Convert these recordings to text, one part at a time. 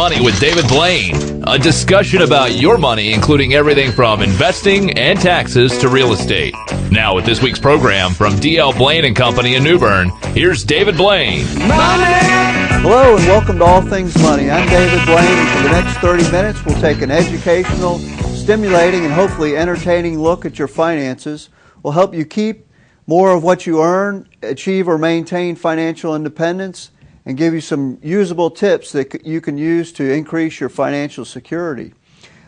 Money with David Blain, a discussion about your money, including everything from investing and taxes to real estate. Now, with this week's program from D.L. Blain and Company in New Bern, here's David Blain. Hello and welcome to All Things Money. I'm David Blain, and for the next 30 minutes we'll take an educational, stimulating, and hopefully entertaining look at your finances. We'll help you keep more of what you earn, achieve or maintain financial independence, and give you some usable tips that you can use to increase your financial security.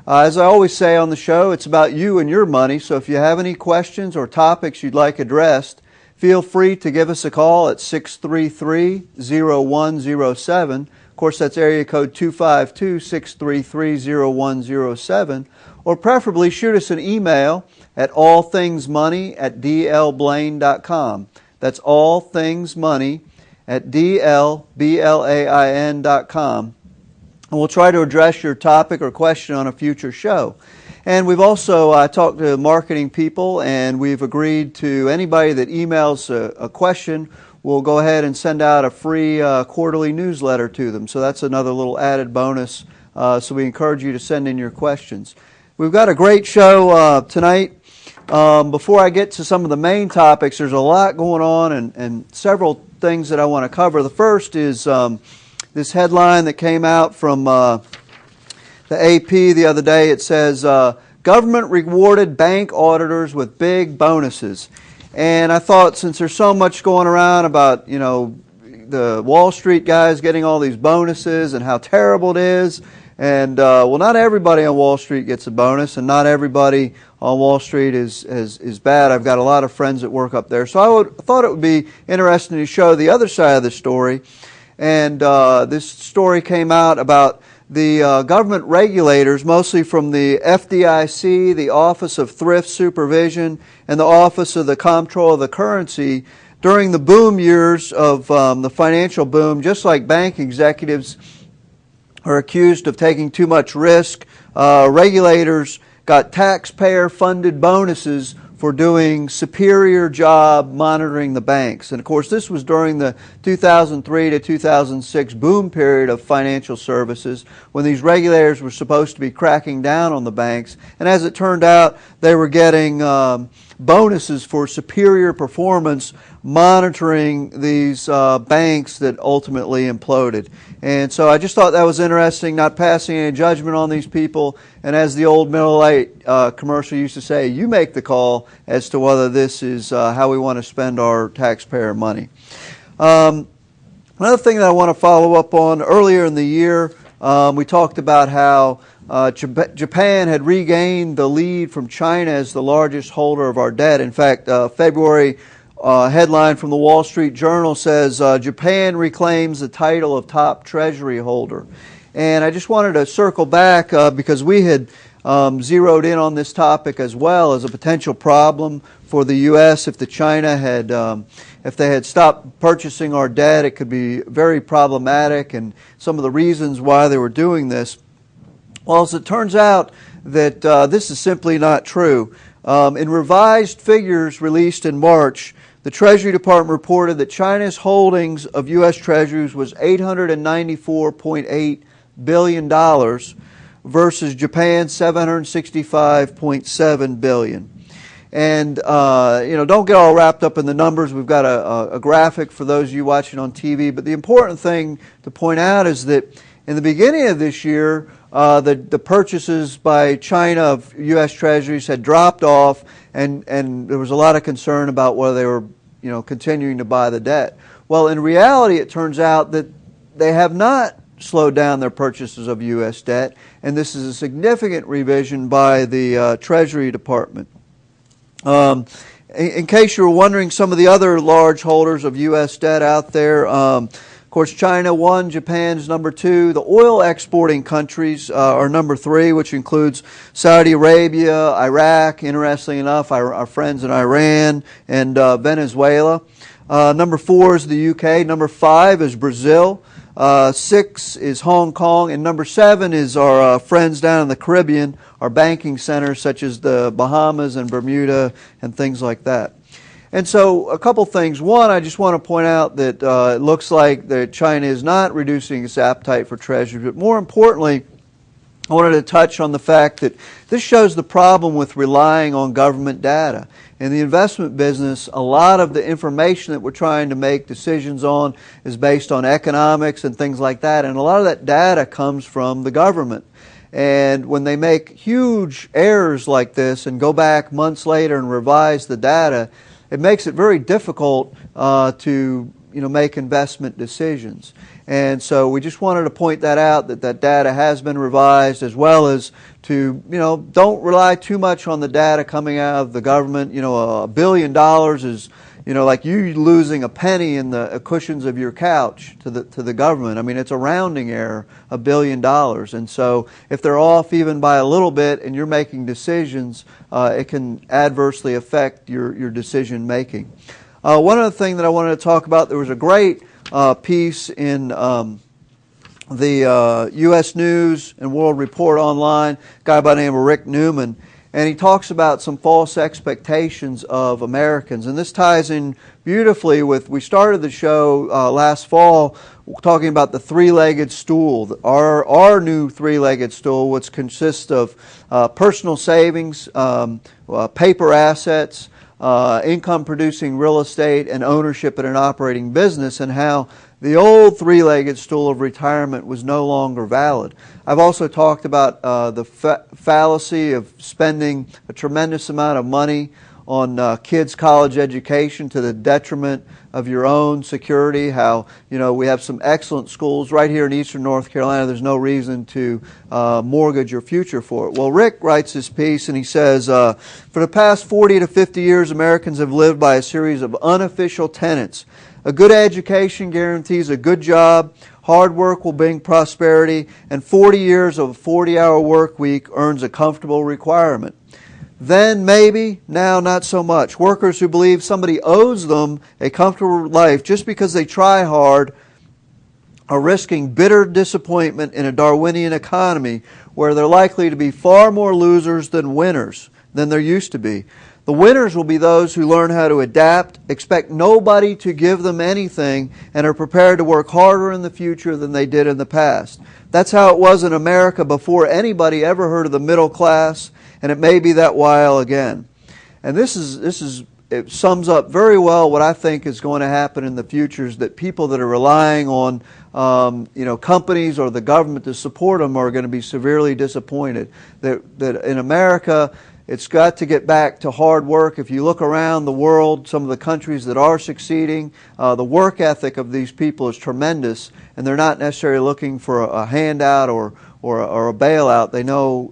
As I always say on the show, it's about you and your money, so if you have any questions or topics you'd like addressed, feel free to give us a call at 633-0107. Of course, that's area code 252-633-0107, or preferably shoot us an email at allthingsmoney@dlblain.com. That's allthingsmoney@dlblain.com. And we'll try to address your topic or question on a future show. And we've also talked to marketing people, and we've agreed to anybody that emails a question, we'll go ahead and send out a free quarterly newsletter to them. So that's another little added bonus. So we encourage you to send in your questions. We've got a great show tonight. Before I get to some of the main topics, there's a lot going on and several things that I want to cover. The first is this headline that came out from the AP the other day. It says, government rewarded bank auditors with big bonuses. And I thought, since there's so much going around about, the Wall Street guys getting all these bonuses and how terrible it is, and well, not everybody on Wall Street gets a bonus, and not everybody on Wall Street is bad. I've got a lot of friends that work up there. So I thought it would be interesting to show the other side of the story. And this story came out about the government regulators, mostly from the FDIC, the Office of Thrift Supervision, and the Office of the Comptroller of the Currency, during the boom years of the financial boom. Just like bank executives are accused of taking too much risk, regulators got taxpayer-funded bonuses for doing superior job monitoring the banks. And of course, this was during the 2003 to 2006 boom period of financial services, when these regulators were supposed to be cracking down on the banks. And as it turned out, they were getting bonuses for superior performance monitoring these banks that ultimately imploded. And so I just thought that was interesting, not passing any judgment on these people. And as the old Miller Lite commercial used to say, you make the call as to whether this is how we want to spend our taxpayer money. Another thing that I want to follow up on, earlier in the year, we talked about how Japan had regained the lead from China as the largest holder of our debt. In fact, February headline from the Wall Street Journal says, Japan reclaims the title of top treasury holder. And I just wanted to circle back because we had zeroed in on this topic as well as a potential problem for the U.S. If China had, if they had stopped purchasing our debt, it could be very problematic, and some of the reasons why they were doing this. Well, as it turns out that this is simply not true. In revised figures released in March, the Treasury Department reported that China's holdings of U.S. Treasuries was $894.8 billion versus Japan's $765.7 billion. And, don't get all wrapped up in the numbers. We've got a graphic for those of you watching on TV. But the important thing to point out is that in the beginning of this year, the purchases by China of U.S. Treasuries had dropped off, and there was a lot of concern about whether they were, continuing to buy the debt. Well, in reality, it turns out that they have not slowed down their purchases of U.S. debt, and this is a significant revision by the Treasury Department. In case you were wondering, some of the other large holders of U.S. debt out there, of course, China 1, Japan's number 2. The oil exporting countries are number 3, which includes Saudi Arabia, Iraq, interestingly enough, our friends in Iran, and Venezuela. Number 4 is the UK. Number 5 is Brazil. 6 is Hong Kong. And number 7 is our friends down in the Caribbean, our banking centers such as the Bahamas and Bermuda and things like that. And so a couple things. One, I just want to point out that it looks like that China is not reducing its appetite for treasuries, but more importantly, I wanted to touch on the fact that this shows the problem with relying on government data. In the investment business, a lot of the information that we're trying to make decisions on is based on economics and things like that, and a lot of that data comes from the government. And when they make huge errors like this and go back months later and revise the data, it makes it very difficult to make investment decisions. And so we just wanted to point that out, that data has been revised, as well as to, don't rely too much on the data coming out of the government. $1 billion is, like you losing a penny in the cushions of your couch to the government. I mean, it's a rounding error, $1 billion. And so if they're off even by a little bit and you're making decisions, it can adversely affect your decision making. One other thing that I wanted to talk about, there was a great piece in the U.S. News and World Report online, a guy by the name of Rick Newman, and he talks about some false expectations of Americans. And this ties in beautifully with, we started the show last fall talking about the three-legged stool, our new three-legged stool, which consists of personal savings, paper assets, income-producing real estate, and ownership in an operating business, and how the old three-legged stool of retirement was no longer valid. I've also talked about the fallacy of spending a tremendous amount of money on kids' college education to the detriment of your own security, how we have some excellent schools right here in eastern North Carolina. There's no reason to mortgage your future for it. Well, Rick writes this piece and he says, for the past 40 to 50 years, Americans have lived by a series of unofficial tenets. A good education guarantees a good job, hard work will bring prosperity, and 40 years of a 40-hour work week earns a comfortable retirement. Then maybe, now not so much. Workers who believe somebody owes them a comfortable life just because they try hard are risking bitter disappointment in a Darwinian economy where they're likely to be far more losers than winners than there used to be. The winners will be those who learn how to adapt, expect nobody to give them anything, and are prepared to work harder in the future than they did in the past. That's how it was in America before anybody ever heard of the middle class, and it may be that while again. And it sums up very well what I think is going to happen in the future, is that people that are relying on companies or the government to support them are going to be severely disappointed. That in America, it's got to get back to hard work. If you look around the world, some of the countries that are succeeding, the work ethic of these people is tremendous, and they're not necessarily looking for a handout or a bailout. They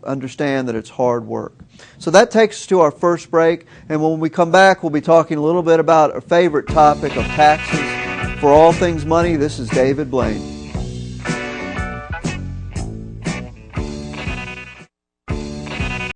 understand that it's hard work. So that takes us to our first break, and when we come back, we'll be talking a little bit about our favorite topic of taxes. For All Things Money, this is David Blain.